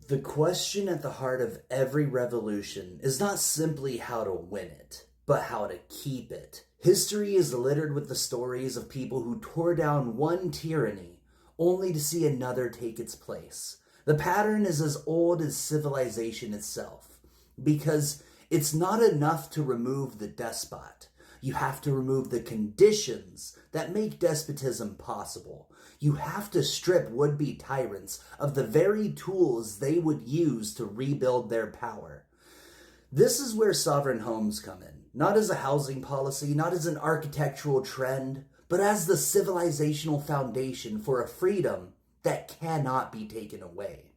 The question at the heart of every revolution is not simply how to win it, but how to keep it. History is littered with the stories of people who tore down one tyranny only to see another take its place. The pattern is as old as civilization itself, because it's not enough to remove the despot. You have to remove the conditions that make despotism possible. You have to strip would-be tyrants of the very tools they would use to rebuild their power. This is where sovereign homes come in, not as a housing policy, not as an architectural trend, but as the civilizational foundation for a freedom that cannot be taken away.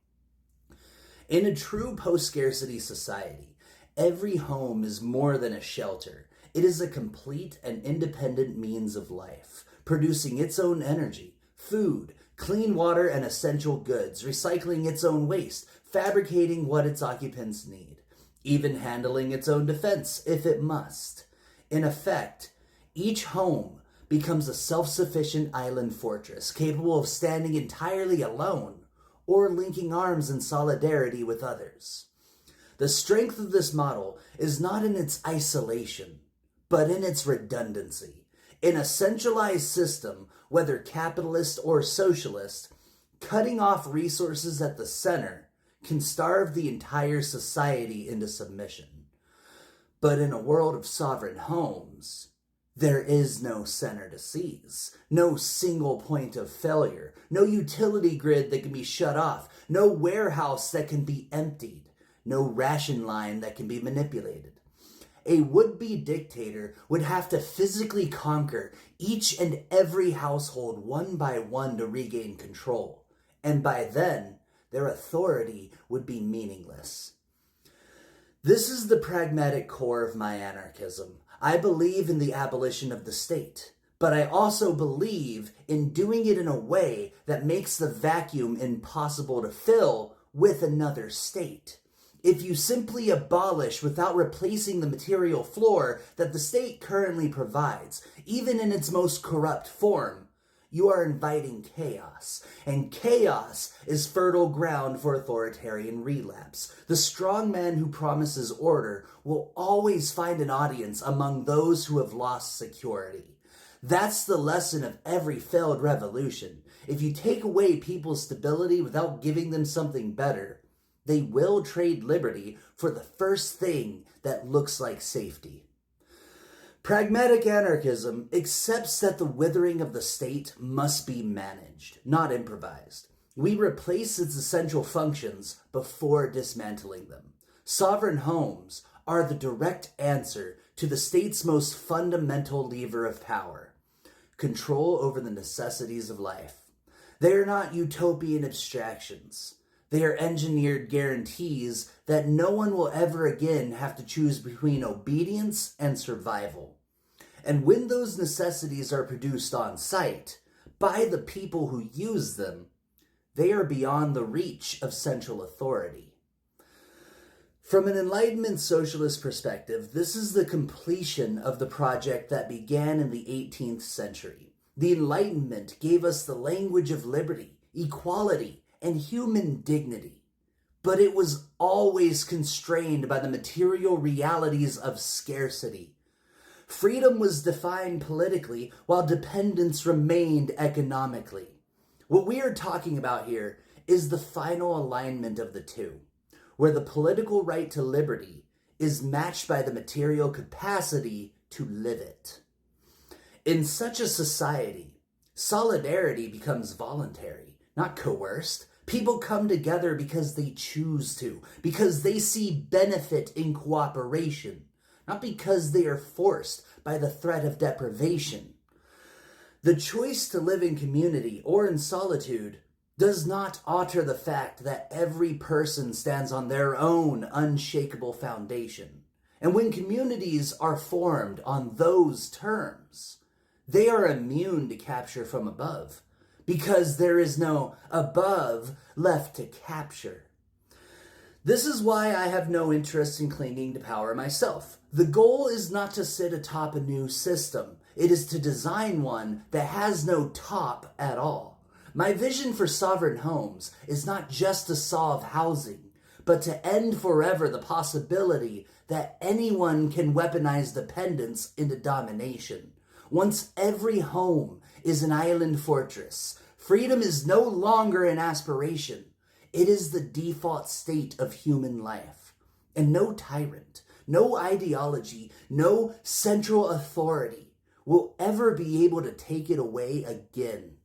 In a true post-scarcity society, every home is more than a shelter. It is a complete and independent means of life, producing its own energy, food, clean water, and essential goods, recycling its own waste, fabricating what its occupants need, even handling its own defense if it must. In effect, each home becomes a self-sufficient island fortress capable of standing entirely alone or linking arms in solidarity with others. The strength of this model is not in its isolation, but in its redundancy. In a centralized system, whether capitalist or socialist, cutting off resources at the center can starve the entire society into submission. But in a world of sovereign homes, there is no center to seize, no single point of failure, no utility grid that can be shut off, no warehouse that can be emptied, no ration line that can be manipulated. A would-be dictator would have to physically conquer each and every household one by one to regain control, and by then, their authority would be meaningless. This is the pragmatic core of my anarchism. I believe in the abolition of the state, but I also believe in doing it in a way that makes the vacuum impossible to fill with another state. If you simply abolish without replacing the material floor that the state currently provides, even in its most corrupt form, you are inviting chaos, and chaos is fertile ground for authoritarian relapse. The strong man who promises order will always find an audience among those who have lost security. That's the lesson of every failed revolution. If you take away people's stability without giving them something better, they will trade liberty for the first thing that looks like safety. Pragmatic anarchism accepts that the withering of the state must be managed, not improvised. We replace its essential functions before dismantling them. Sovereign homes are the direct answer to the state's most fundamental lever of power: control over the necessities of life. They are not utopian abstractions. They are engineered guarantees that no one will ever again have to choose between obedience and survival. And when those necessities are produced on site, by the people who use them, they are beyond the reach of central authority. From an Enlightenment socialist perspective, this is the completion of the project that began in the 18th century. The Enlightenment gave us the language of liberty, equality, and human dignity, but it was always constrained by the material realities of scarcity. Freedom was defined politically while dependence remained economically. What we are talking about here is the final alignment of the two, where the political right to liberty is matched by the material capacity to live it. In such a society, solidarity becomes voluntary, not coerced. People come together because they choose to, because they see benefit in cooperation, not because they are forced by the threat of deprivation. The choice to live in community or in solitude does not alter the fact that every person stands on their own unshakable foundation. And when communities are formed on those terms, they are immune to capture from above, because there is no above left to capture. This is why I have no interest in clinging to power myself. The goal is not to sit atop a new system. It is to design one that has no top at all. My vision for sovereign homes is not just to solve housing, but to end forever the possibility that anyone can weaponize dependence into domination. Once every home is an island fortress, freedom is no longer an aspiration. It is the default state of human life. And no tyrant, no ideology, no central authority will ever be able to take it away again.